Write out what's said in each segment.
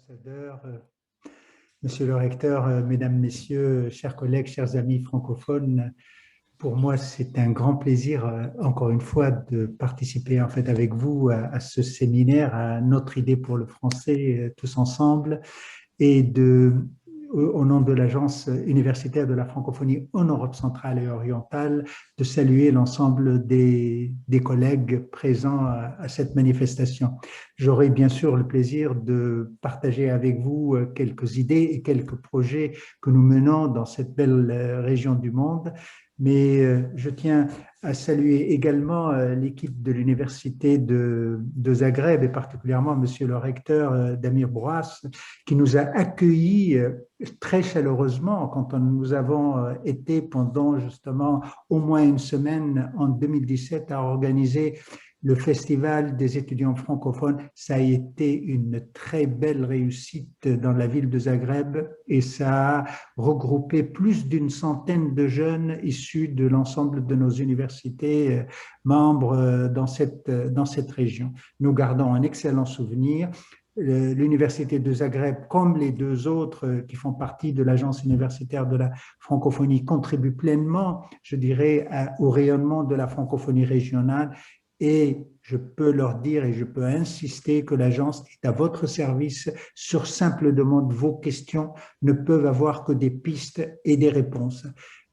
Ambassadeur, Monsieur le recteur, Mesdames, Messieurs, chers collègues, chers amis francophones, pour moi, c'est un grand plaisir, encore une fois, de participer en fait avec vous à ce séminaire, à notre idée pour le français, tous ensemble, et au nom de l'Agence universitaire de la francophonie en Europe centrale et orientale, de saluer l'ensemble des collègues présents à cette manifestation. J'aurai bien sûr le plaisir de partager avec vous quelques idées et quelques projets que nous menons dans cette belle région du monde. Mais je tiens à saluer également l'équipe de l'université de Zagreb et particulièrement monsieur le recteur Damir Bouras qui nous a accueillis très chaleureusement quand nous avons été pendant justement au moins une semaine en 2017 à organiser le Festival des étudiants francophones. Ça a été une très belle réussite dans la ville de Zagreb et ça a regroupé plus d'une centaine de jeunes issus de l'ensemble de nos universités membres dans cette région. Nous gardons un excellent souvenir. L'université de Zagreb, comme les deux autres qui font partie de l'agence universitaire de la francophonie, contribuent pleinement, je dirais, au rayonnement de la francophonie régionale. Et je peux leur dire et je peux insister que l'agence est à votre service sur simple demande. Vos questions ne peuvent avoir que des pistes et des réponses.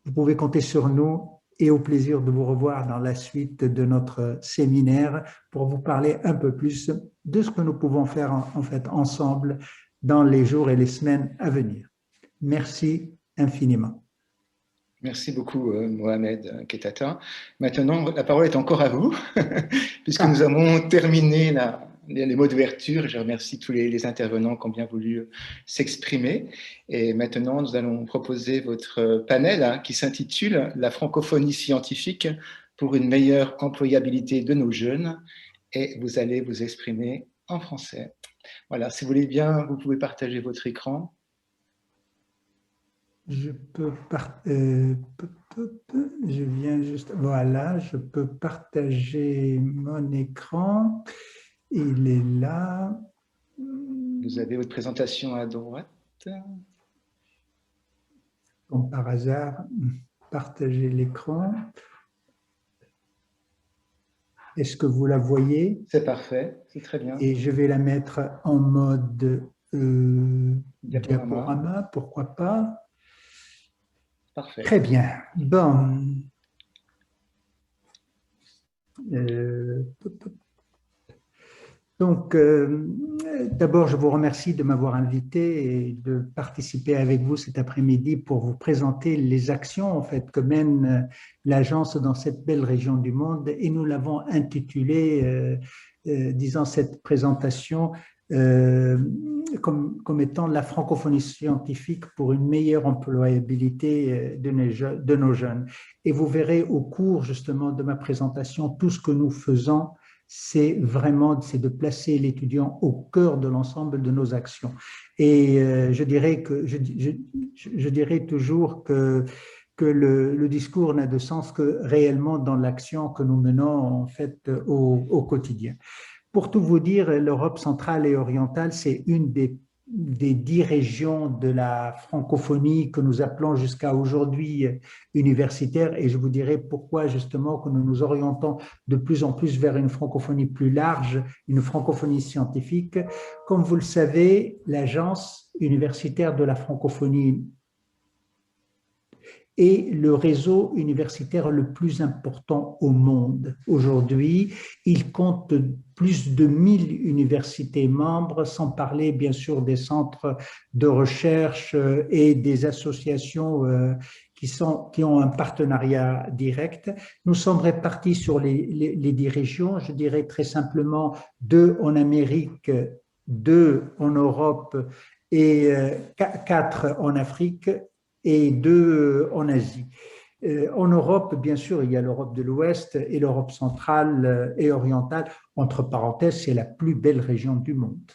Vous pouvez compter sur nous et au plaisir de vous revoir dans la suite de notre séminaire pour vous parler un peu plus de ce que nous pouvons faire en fait ensemble dans les jours et les semaines à venir. Merci infiniment. Merci beaucoup, Mohamed Kettata. Maintenant, la parole est encore à vous, puisque nous avons terminé les mots d'ouverture. Je remercie tous les intervenants qui ont bien voulu s'exprimer. Et maintenant, nous allons proposer votre panel qui s'intitule « La francophonie scientifique pour une meilleure employabilité de nos jeunes ». Et vous allez vous exprimer en français. Voilà, si vous voulez bien, vous pouvez partager votre écran. Je viens juste, voilà, je peux partager mon écran. Il est là. Vous avez votre présentation à droite. Comme par hasard, partager l'écran. Est-ce que vous la voyez? C'est parfait, c'est très bien. Et je vais la mettre en mode diaporama, pourquoi pas? Parfait. Très bien. Bon. Donc, d'abord, je vous remercie de m'avoir invité et de participer avec vous cet après-midi pour vous présenter les actions en fait, que mène l'agence dans cette belle région du monde. Et nous l'avons intitulé, disons, cette présentation comme étant la francophonie scientifique pour une meilleure employabilité de nos jeunes. Et vous verrez au cours justement de ma présentation tout ce que nous faisons. C'est de placer l'étudiant au cœur de l'ensemble de nos actions. Et je dirais toujours que le discours n'a de sens que réellement dans l'action que nous menons en fait au quotidien. Pour tout vous dire, l'Europe centrale et orientale, c'est une des 10 régions de la francophonie que nous appelons jusqu'à aujourd'hui universitaire, et je vous dirai pourquoi justement que nous nous orientons de plus en plus vers une francophonie plus large, une francophonie scientifique. Comme vous le savez, l'agence universitaire de la francophonie est le réseau universitaire le plus important au monde. Aujourd'hui, il compte plus de 1000 universités membres, sans parler bien sûr des centres de recherche et des associations qui ont un partenariat direct. Nous sommes répartis sur les 10 régions, je dirais très simplement 2 en Amérique, 2 en Europe et 4 en Afrique et 2 en Asie. En Europe, bien sûr, il y a l'Europe de l'Ouest et l'Europe centrale et orientale. Entre parenthèses, c'est la plus belle région du monde.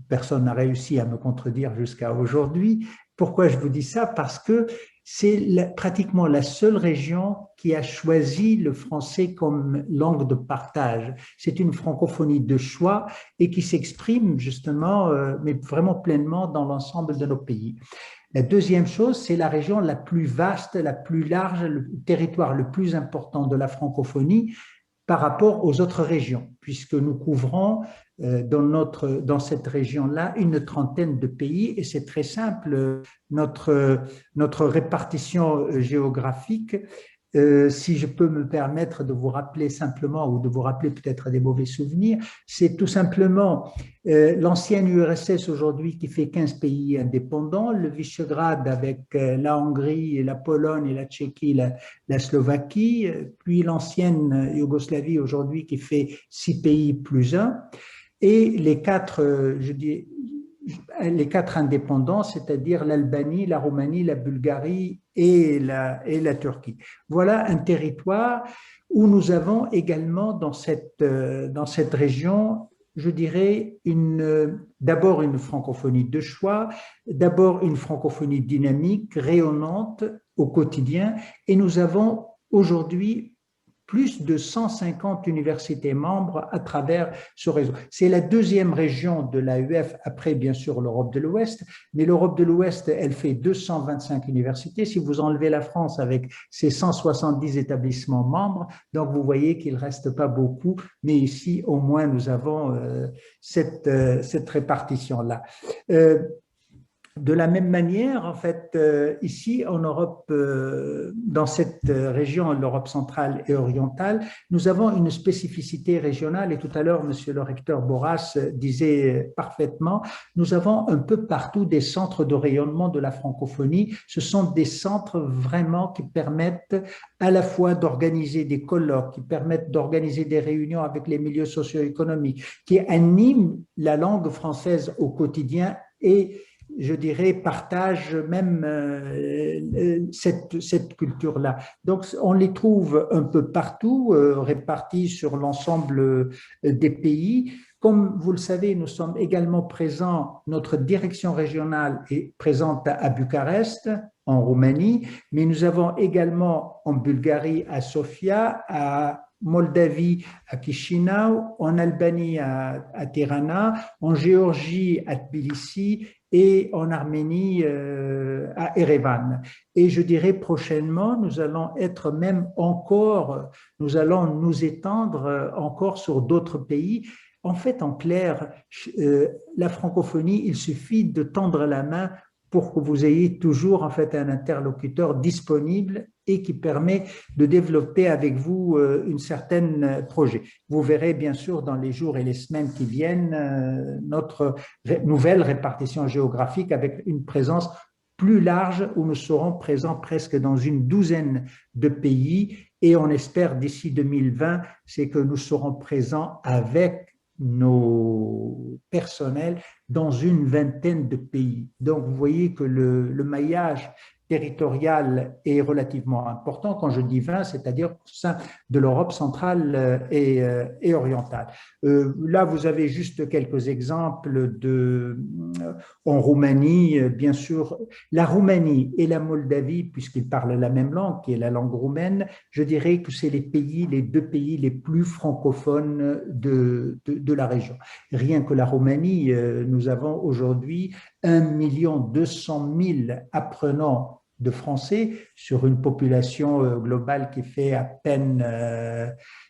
Personne n'a réussi à me contredire jusqu'à aujourd'hui. Pourquoi je vous dis ça? Parce que c'est pratiquement la seule région qui a choisi le français comme langue de partage. C'est une francophonie de choix et qui s'exprime justement, mais vraiment pleinement dans l'ensemble de nos pays. La deuxième chose, c'est la région la plus vaste, la plus large, le territoire le plus important de la francophonie par rapport aux autres régions, puisque nous couvrons dans cette région-là une trentaine de pays, et c'est très simple, notre répartition géographique. Si je peux me permettre de vous rappeler simplement, ou de vous rappeler peut-être des mauvais souvenirs, c'est tout simplement l'ancienne URSS aujourd'hui qui fait 15 pays indépendants, le Visegrad avec la Hongrie, la Pologne et la Tchéquie, la Slovaquie, puis l'ancienne Yougoslavie aujourd'hui qui fait 6 pays plus un, et les quatre, les quatre indépendants, c'est-à-dire l'Albanie, la Roumanie, la Bulgarie et la Turquie. Voilà un territoire où nous avons également dans cette région, je dirais, d'abord une francophonie de choix, d'abord une francophonie dynamique, rayonnante au quotidien, et nous avons aujourd'hui plus de 150 universités membres à travers ce réseau. C'est la deuxième région de l'AEF, après bien sûr l'Europe de l'Ouest, mais l'Europe de l'Ouest, elle fait 225 universités. Si vous enlevez la France avec ses 170 établissements membres, donc vous voyez qu'il ne reste pas beaucoup, mais ici au moins nous avons cette répartition-là. De la même manière, en fait, ici en Europe, dans cette région, l'Europe centrale et orientale, nous avons une spécificité régionale, et tout à l'heure, monsieur le recteur Borras disait parfaitement, nous avons un peu partout des centres de rayonnement de la francophonie. Ce sont des centres vraiment qui permettent à la fois d'organiser des colloques, qui permettent d'organiser des réunions avec les milieux socio-économiques, qui animent la langue française au quotidien et je dirais, partagent même cette culture-là. Donc, on les trouve un peu partout, répartis sur l'ensemble des pays. Comme vous le savez, nous sommes également présents, notre direction régionale est présente à Bucarest, en Roumanie, mais nous avons également en Bulgarie, à Sofia, à Moldavie, à Chisinau, en Albanie, à Tirana, en Géorgie, à Tbilissi, et en Arménie, à Erevan. Et je dirais prochainement, nous allons être même encore, nous allons nous étendre encore sur d'autres pays. En fait, en clair, la francophonie, il suffit de tendre la main pour que vous ayez toujours en fait un interlocuteur disponible et qui permet de développer avec vous une certaine projet. Vous verrez bien sûr dans les jours et les semaines qui viennent notre nouvelle répartition géographique avec une présence plus large où nous serons présents presque dans une douzaine de pays et on espère d'ici 2020, c'est que nous serons présents avec nos personnels dans une vingtaine de pays. Donc, vous voyez que le maillage territorial est relativement important. Quand je dis 20, c'est-à-dire au sein de l'Europe centrale et orientale. Là, vous avez juste quelques exemples en Roumanie, bien sûr. La Roumanie et la Moldavie, puisqu'ils parlent la même langue, qui est la langue roumaine, je dirais que c'est les deux pays les plus francophones de la région. Rien que la Roumanie, nous avons aujourd'hui 1 200 000 apprenants de français sur une population globale qui fait à peine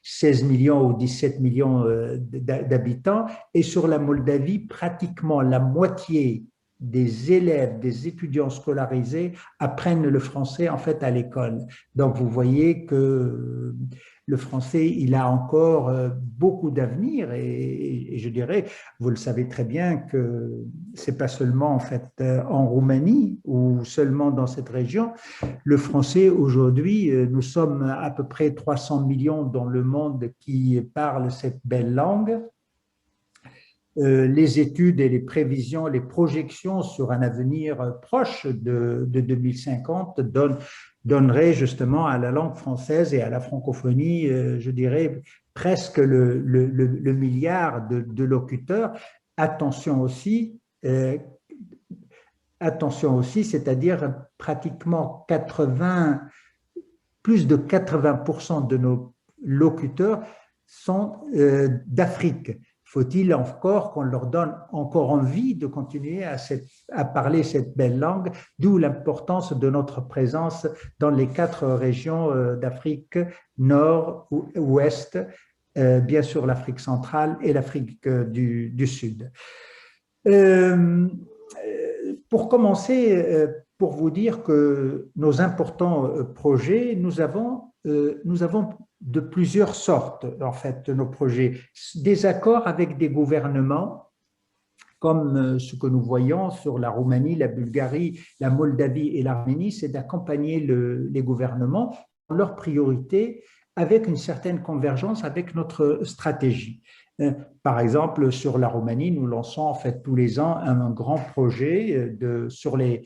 16 millions ou 17 millions d'habitants. Et sur la Moldavie, pratiquement la moitié des élèves, des étudiants scolarisés apprennent le français en fait à l'école. Donc vous voyez que le français, il a encore beaucoup d'avenir et je dirais, vous le savez très bien que c'est pas seulement en fait en Roumanie ou seulement dans cette région. Le français aujourd'hui, nous sommes à peu près 300 millions dans le monde qui parlent cette belle langue. Les études et les prévisions, les projections sur un avenir proche de 2050 donneraient justement à la langue française et à la francophonie, je dirais, presque le milliard de locuteurs. Attention aussi, attention aussi, c'est-à-dire pratiquement plus de 80% de nos locuteurs sont d'Afrique. Faut-il encore qu'on leur donne encore envie de continuer à parler cette belle langue, d'où l'importance de notre présence dans les 4 régions d'Afrique, nord, ouest, bien sûr l'Afrique centrale et l'Afrique du Sud. Pour commencer, pour vous dire que nos importants projets, nous avons de plusieurs sortes, en fait, nos projets. Des accords avec des gouvernements, comme ce que nous voyons sur la Roumanie, la Bulgarie, la Moldavie et l'Arménie, c'est d'accompagner les gouvernements dans leurs priorités avec une certaine convergence avec notre stratégie. Par exemple, sur la Roumanie, nous lançons en fait tous les ans un grand projet sur les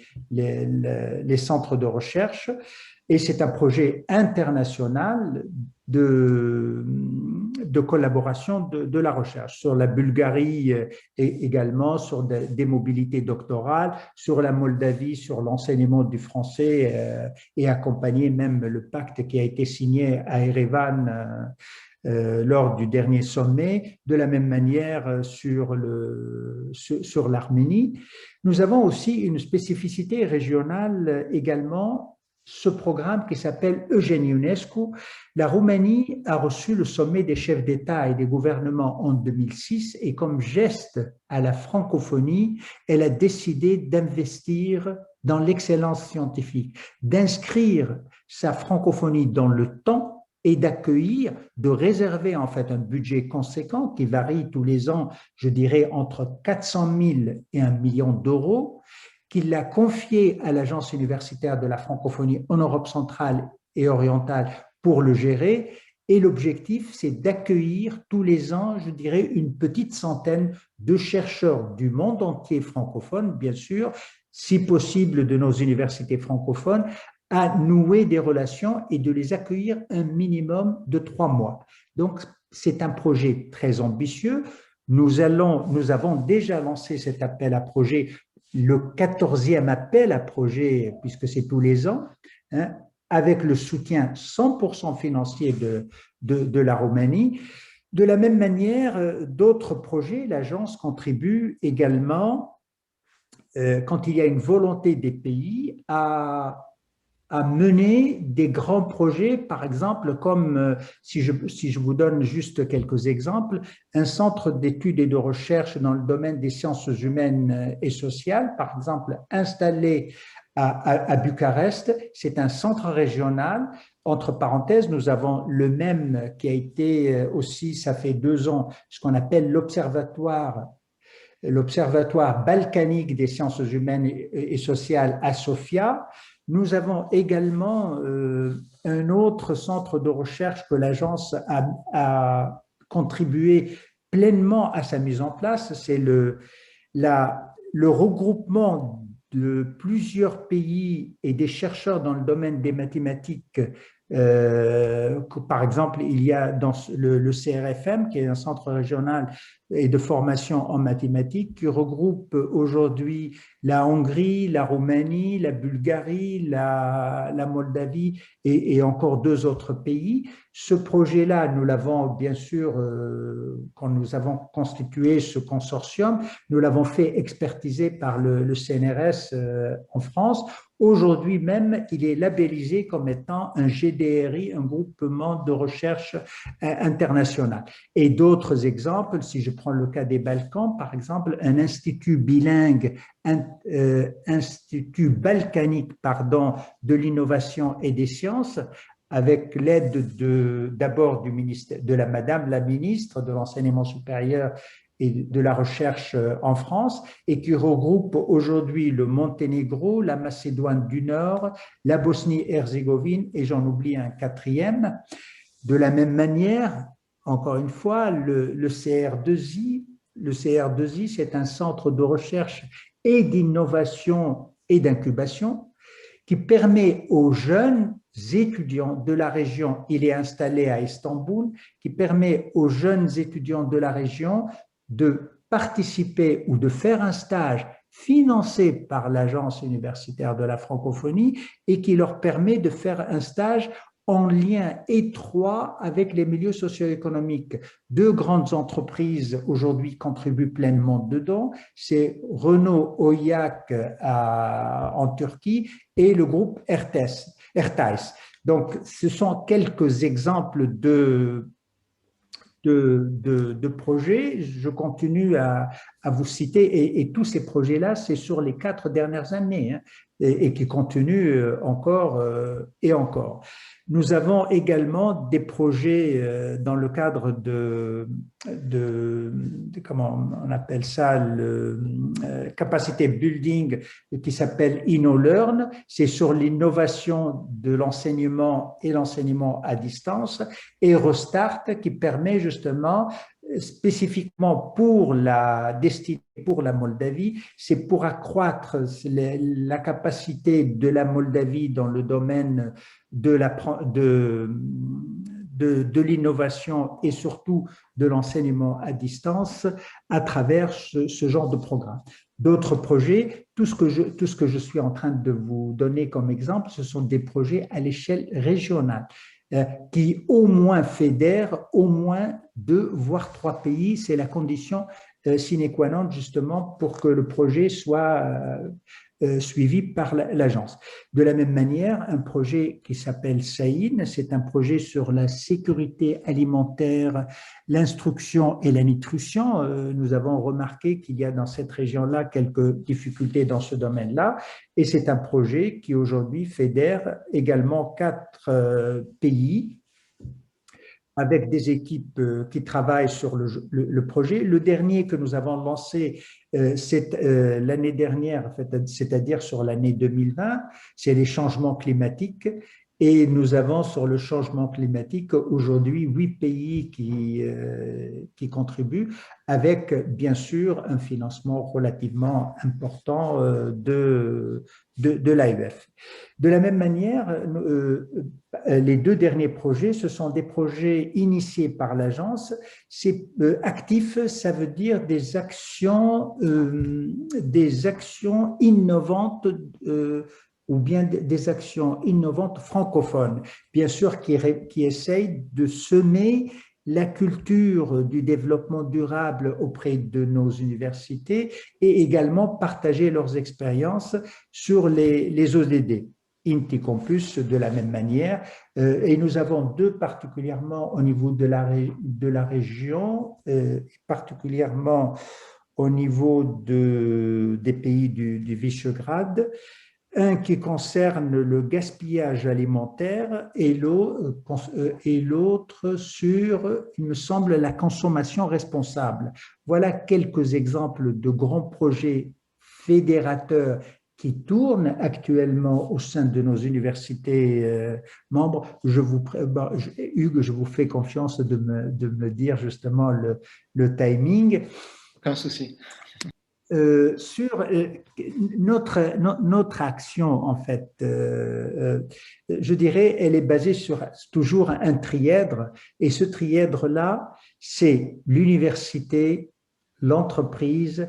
centres de recherche, et c'est un projet international de collaboration de la recherche. Sur la Bulgarie également, sur des mobilités doctorales, sur la Moldavie, sur l'enseignement du français et accompagner même le pacte qui a été signé à Erevan lors du dernier sommet, de la même manière sur l'Arménie. Nous avons aussi une spécificité régionale également, ce programme qui s'appelle Eugène Ionescu. La Roumanie a reçu le sommet des chefs d'État et des gouvernements en 2006 et comme geste à la francophonie, elle a décidé d'investir dans l'excellence scientifique, d'inscrire sa francophonie dans le temps et d'accueillir, de réserver en fait un budget conséquent qui varie tous les ans, je dirais, entre 400 000 et 1 million d'euros, qu'il a confié à l'Agence universitaire de la francophonie en Europe centrale et orientale pour le gérer. Et l'objectif, c'est d'accueillir tous les ans, je dirais, une petite centaine de chercheurs du monde entier francophone, bien sûr, si possible de nos universités francophones, à nouer des relations et de les accueillir un minimum de 3 mois. Donc, c'est un projet très ambitieux. Nous avons déjà lancé cet appel à projet, le 14e appel à projet, puisque c'est tous les ans, hein, avec le soutien 100% financier de la Roumanie. De la même manière, d'autres projets, l'agence contribue également, quand il y a une volonté des pays, à mener des grands projets, par exemple, comme, si je vous donne juste quelques exemples, un centre d'études et de recherche dans le domaine des sciences humaines et sociales, par exemple, installé à Bucarest. C'est un centre régional. Entre parenthèses, nous avons le même qui a été aussi, ça fait 2 ans, ce qu'on appelle l'Observatoire balkanique des sciences humaines et sociales à Sofia. Nous avons également un autre centre de recherche que l'agence a contribué pleinement à sa mise en place, c'est le regroupement de plusieurs pays et des chercheurs dans le domaine des mathématiques. Par exemple, il y a dans le CRFM, qui est un centre régional et de formation en mathématiques, qui regroupe aujourd'hui la Hongrie, la Roumanie, la Bulgarie, la Moldavie et encore 2 autres pays. Ce projet-là, nous l'avons bien sûr, quand nous avons constitué ce consortium, nous l'avons fait expertiser par le CNRS en France. Aujourd'hui même, il est labellisé comme étant un GDRI, un groupement de recherche international. Et d'autres exemples, si je prends le cas des Balkans, par exemple, un institut bilingue, institut balkanique, de l'innovation et des sciences, avec l'aide d'abord de Madame la ministre de l'Enseignement supérieur et de la recherche en France, et qui regroupe aujourd'hui le Monténégro, la Macédoine du Nord, la Bosnie-Herzégovine, et j'en oublie un 4e. De la même manière, encore une fois, le CR2I, c'est un centre de recherche et d'innovation et d'incubation qui permet aux jeunes étudiants de la région, il est installé à Istanbul, qui permet aux jeunes étudiants de la région de participer ou de faire un stage financé par l'Agence universitaire de la francophonie et qui leur permet de faire un stage en lien étroit avec les milieux socio-économiques. Deux grandes entreprises aujourd'hui contribuent pleinement dedans, c'est Renault Oyak en Turquie et le groupe Ertais. Donc, ce sont quelques exemples de projets. Je continue à vous citer, et tous ces projets-là, c'est sur les 4 dernières années, hein, et qui continuent encore et encore. Nous avons également des projets dans le cadre comment on appelle ça, le capacity building, qui s'appelle InnoLearn. C'est sur l'innovation de l'enseignement et l'enseignement à distance. Et Restart, qui permet justement spécifiquement pour la destinée pour la Moldavie, c'est pour accroître la capacité de la Moldavie dans le domaine de l'innovation et surtout de l'enseignement à distance à travers ce genre de programme. D'autres projets, tout ce que je suis en train de vous donner comme exemple, ce sont des projets à l'échelle régionale qui au moins fédèrent au moins 2 voire 3 pays. C'est la condition sine qua non justement pour que le projet soit suivi par l'agence. De la même manière, un projet qui s'appelle SAIN, c'est un projet sur la sécurité alimentaire, l'instruction et la nutrition. Nous avons remarqué qu'il y a dans cette région-là quelques difficultés dans ce domaine-là, et c'est un projet qui aujourd'hui fédère également 4 pays avec des équipes qui travaillent sur le projet. Le dernier que nous avons lancé l'année dernière, en fait, c'est-à-dire sur l'année 2020, c'est les changements climatiques. Et nous avons sur le changement climatique aujourd'hui 8 pays qui contribuent, avec bien sûr un financement relativement important de l'AEF. De la même manière, les 2 derniers projets, ce sont des projets initiés par l'agence. C'est actif, ça veut dire des actions innovantes ou bien des actions innovantes francophones, bien sûr qui essayent de semer la culture du développement durable auprès de nos universités et également partager leurs expériences sur les ODD. Inti Campus de la même manière, et nous avons 2 particulièrement au niveau de la région, particulièrement au niveau des pays du Visegrad, un qui concerne le gaspillage alimentaire et l'autre sur, il me semble, la consommation responsable. Voilà quelques exemples de grands projets fédérateurs qui tournent actuellement au sein de nos universités membres. Hugues, je vous fais confiance de me dire justement le timing. Aucun souci. Sur notre action, en fait, je dirais, elle est basée sur toujours un trièdre, et ce trièdre-là, c'est l'université, l'entreprise,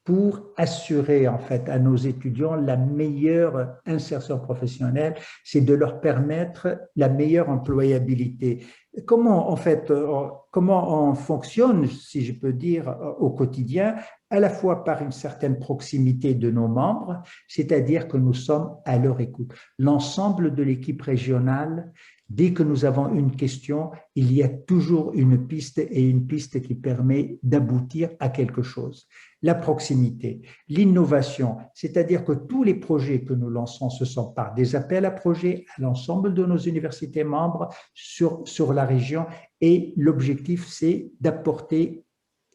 pour assurer en fait à nos étudiants la meilleure insertion professionnelle, c'est de leur permettre la meilleure employabilité. Comment on fonctionne, si je peux dire, au quotidien, à la fois par une certaine proximité de nos membres, c'est-à-dire que nous sommes à leur écoute. L'ensemble de l'équipe régionale, dès que nous avons une question, il y a toujours une piste, et une piste qui permet d'aboutir à quelque chose. La proximité, l'innovation, c'est-à-dire que tous les projets que nous lançons, ce sont par des appels à projets à l'ensemble de nos universités membres sur la région, et l'objectif, c'est d'apporter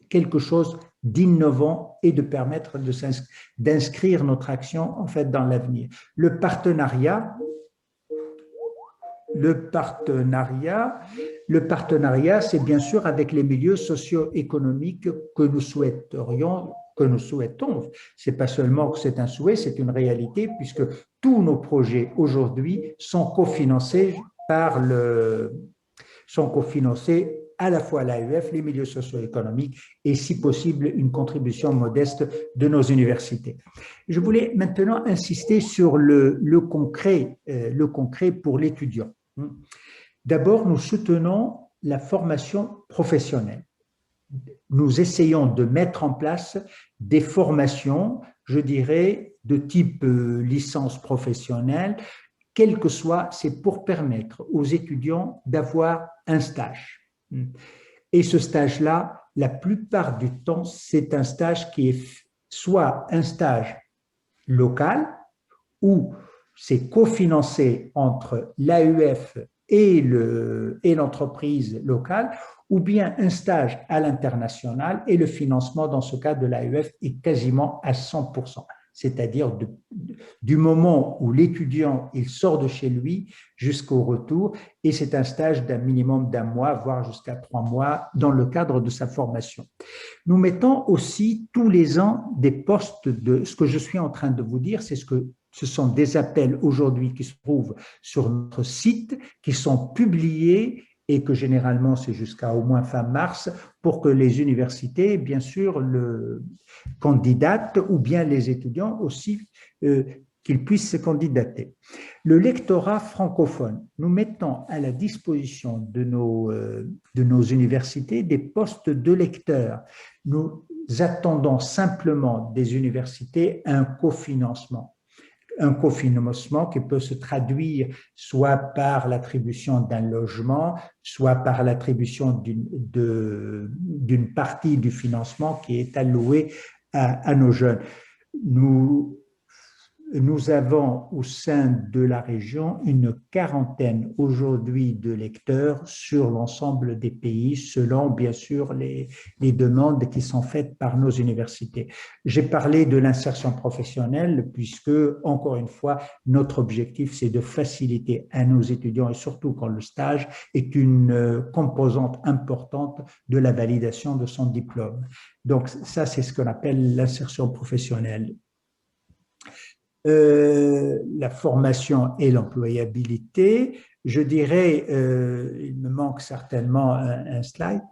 quelque chose d'innovant et de permettre d'inscrire notre action en fait dans l'avenir. Le partenariat, c'est bien sûr avec les milieux socio-économiques que nous souhaitons. C'est pas seulement que c'est un souhait, c'est une réalité, puisque tous nos projets aujourd'hui sont cofinancés à la fois l'AEF, les milieux socio-économiques et, si possible, une contribution modeste de nos universités. Je voulais maintenant insister sur le concret pour l'étudiant. D'abord, nous soutenons la formation professionnelle. Nous essayons de mettre en place des formations, je dirais, de type licence professionnelle, quel que soit, c'est pour permettre aux étudiants d'avoir un stage. Et ce stage-là, la plupart du temps, c'est un stage qui est soit un stage local, où c'est cofinancé entre l'AEF et l'entreprise locale, ou bien un stage à l'international, et le financement dans ce cas de l'AEF est quasiment à 100%. C'est-à-dire du moment où l'étudiant il sort de chez lui jusqu'au retour, et c'est un stage d'un minimum d'un mois, voire jusqu'à 3 mois, dans le cadre de sa formation. Nous mettons aussi tous les ans des postes de ce que je suis en train de vous dire, ce sont des appels aujourd'hui qui se trouvent sur notre site, qui sont publiés et que généralement c'est jusqu'à au moins fin mars pour que les universités, bien sûr, le candidatent ou bien les étudiants aussi, qu'ils puissent se candidater. Le lectorat francophone, nous mettons à la disposition de nos universités des postes de lecteurs. Nous attendons simplement des universités un cofinancement qui peut se traduire soit par l'attribution d'un logement, soit par l'attribution d'une partie du financement qui est alloué à nos jeunes. Nous avons au sein de la région une quarantaine aujourd'hui de lecteurs sur l'ensemble des pays, selon bien sûr les demandes qui sont faites par nos universités. J'ai parlé de l'insertion professionnelle puisque, encore une fois, notre objectif, c'est de faciliter à nos étudiants, et surtout quand le stage est une composante importante de la validation de son diplôme. Donc ça, c'est ce qu'on appelle l'insertion professionnelle. La formation et l'employabilité, je dirais, il me manque certainement un slide,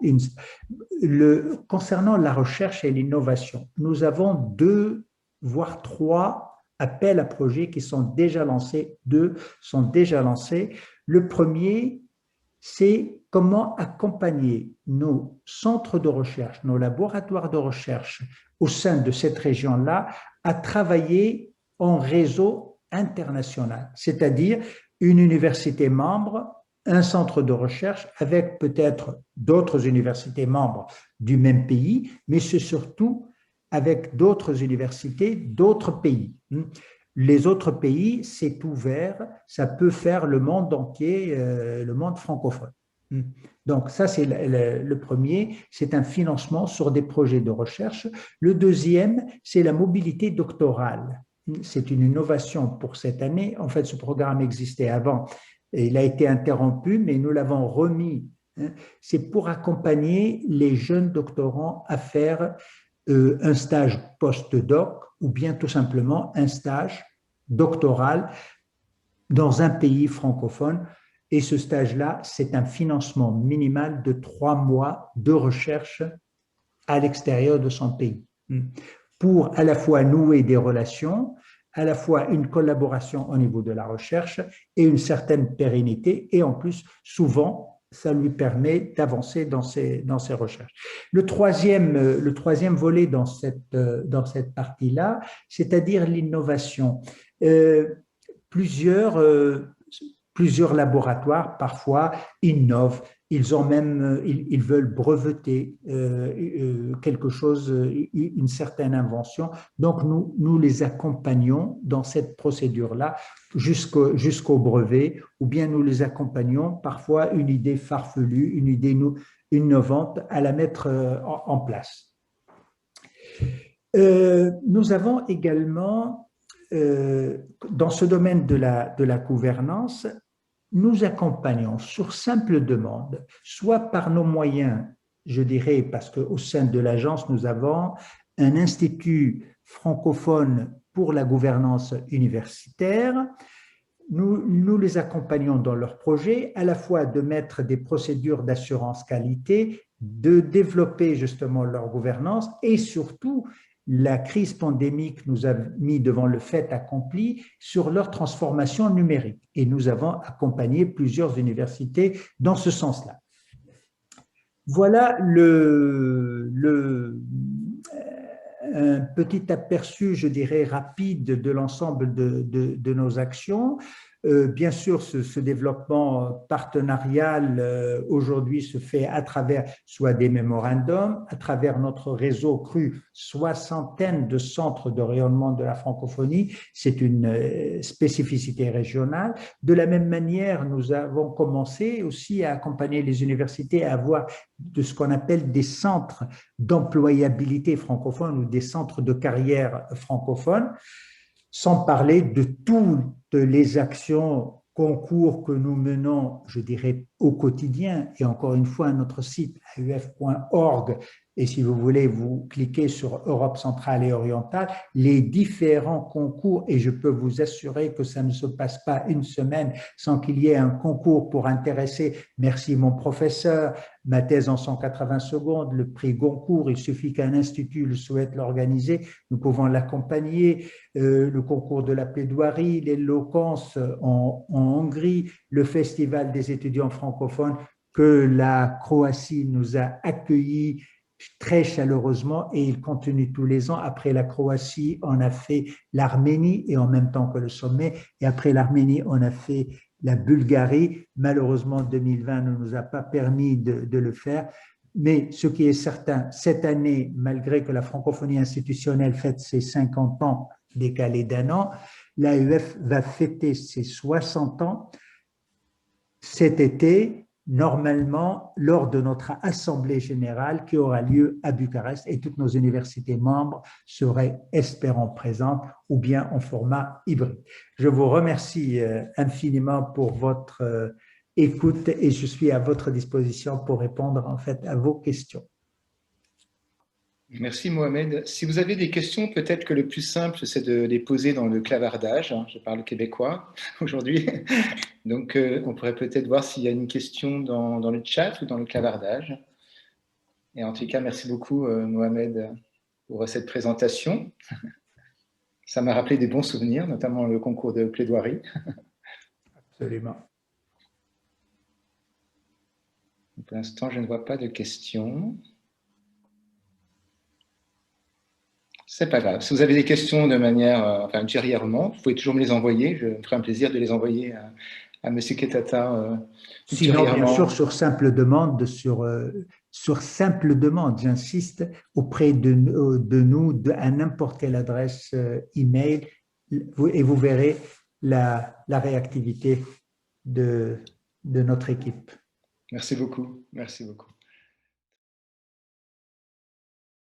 concernant la recherche et l'innovation, nous avons 2 voire 3 appels à projets qui sont déjà lancés, 2 sont déjà lancés. Le premier, c'est comment accompagner nos centres de recherche, nos laboratoires de recherche au sein de cette région-là à travailler en réseau international, c'est-à-dire une université membre, un centre de recherche avec peut-être d'autres universités membres du même pays, mais c'est surtout avec d'autres universités d'autres pays. Les autres pays, c'est ouvert, ça peut faire le monde entier, le monde francophone. Donc ça, c'est le premier, c'est un financement sur des projets de recherche. Le deuxième, c'est la mobilité doctorale. C'est une innovation pour cette année. En fait, ce programme existait avant. Il a été interrompu, mais nous l'avons remis. C'est pour accompagner les jeunes doctorants à faire un stage post-doc ou bien tout simplement un stage doctoral dans un pays francophone. Et ce stage-là, c'est un financement minimal de 3 mois de recherche à l'extérieur de son pays, pour à la fois nouer des relations, à la fois une collaboration au niveau de la recherche et une certaine pérennité. Et en plus, souvent, ça lui permet d'avancer dans ses recherches. Le troisième volet dans cette partie-là, c'est-à-dire l'innovation. Plusieurs laboratoires, parfois, innovent. Ils veulent breveter quelque chose, une certaine invention. Donc, nous les accompagnons dans cette procédure-là jusqu'au brevet, ou bien nous les accompagnons, parfois, une idée farfelue, une idée innovante, à la mettre en place. Nous avons également, dans ce domaine de la gouvernance, nous accompagnons sur simple demande, soit par nos moyens, je dirais, parce qu'au sein de l'agence, nous avons un institut francophone pour la gouvernance universitaire, nous les accompagnons dans leurs projets, à la fois de mettre des procédures d'assurance qualité, de développer justement leur gouvernance et surtout, la crise pandémique nous a mis devant le fait accompli sur leur transformation numérique. Et nous avons accompagné plusieurs universités dans ce sens-là. Voilà un petit aperçu, je dirais, rapide de l'ensemble de nos actions. Bien sûr, ce développement partenarial aujourd'hui se fait à travers soit des mémorandums, à travers notre réseau CRU, soixantaine de centres de rayonnement de la francophonie. C'est une spécificité régionale. De la même manière, nous avons commencé aussi à accompagner les universités à avoir de ce qu'on appelle des centres d'employabilité francophone ou des centres de carrière francophones, sans parler de toutes les actions, concours que nous menons, je dirais, au quotidien. Et encore une fois, notre site auf.org, et si vous voulez, vous cliquez sur Europe centrale et orientale, les différents concours, et je peux vous assurer que ça ne se passe pas une semaine sans qu'il y ait un concours pour intéresser, merci mon professeur, ma thèse en 180 secondes, le prix Goncourt, il suffit qu'un institut le souhaite l'organiser, nous pouvons l'accompagner, le concours de la plaidoirie, l'éloquence en Hongrie, le festival des étudiants francophones que la Croatie nous a accueillis très chaleureusement et il continue tous les ans. Après la Croatie, on a fait l'Arménie et en même temps que le sommet. Et après l'Arménie, on a fait la Bulgarie. Malheureusement, 2020 ne nous a pas permis de le faire. Mais ce qui est certain, cette année, malgré que la francophonie institutionnelle fête ses 50 ans, décalé d'un an, l'AEF va fêter ses 60 ans cet été, normalement lors de notre assemblée générale qui aura lieu à Bucarest et toutes nos universités membres seraient, espérons, présentes ou bien en format hybride. Je vous remercie infiniment pour votre écoute et je suis à votre disposition pour répondre en fait à vos questions. Merci Mohamed. Si vous avez des questions, peut-être que le plus simple, c'est de les poser dans le clavardage. Je parle québécois aujourd'hui. Donc, on pourrait peut-être voir s'il y a une question dans le chat ou dans le clavardage. Et en tout cas, merci beaucoup Mohamed pour cette présentation. Ça m'a rappelé des bons souvenirs, notamment le concours de plaidoirie. Absolument. Pour l'instant, je ne vois pas de questions. C'est pas grave. Si vous avez des questions de manière ultérieurement, vous pouvez toujours me les envoyer. Je me ferai un plaisir de les envoyer à M. Ketata. Sinon, bien sûr, sur simple demande, j'insiste, auprès de nous, à n'importe quelle adresse email, et vous verrez la réactivité de notre équipe. Merci beaucoup. Merci beaucoup.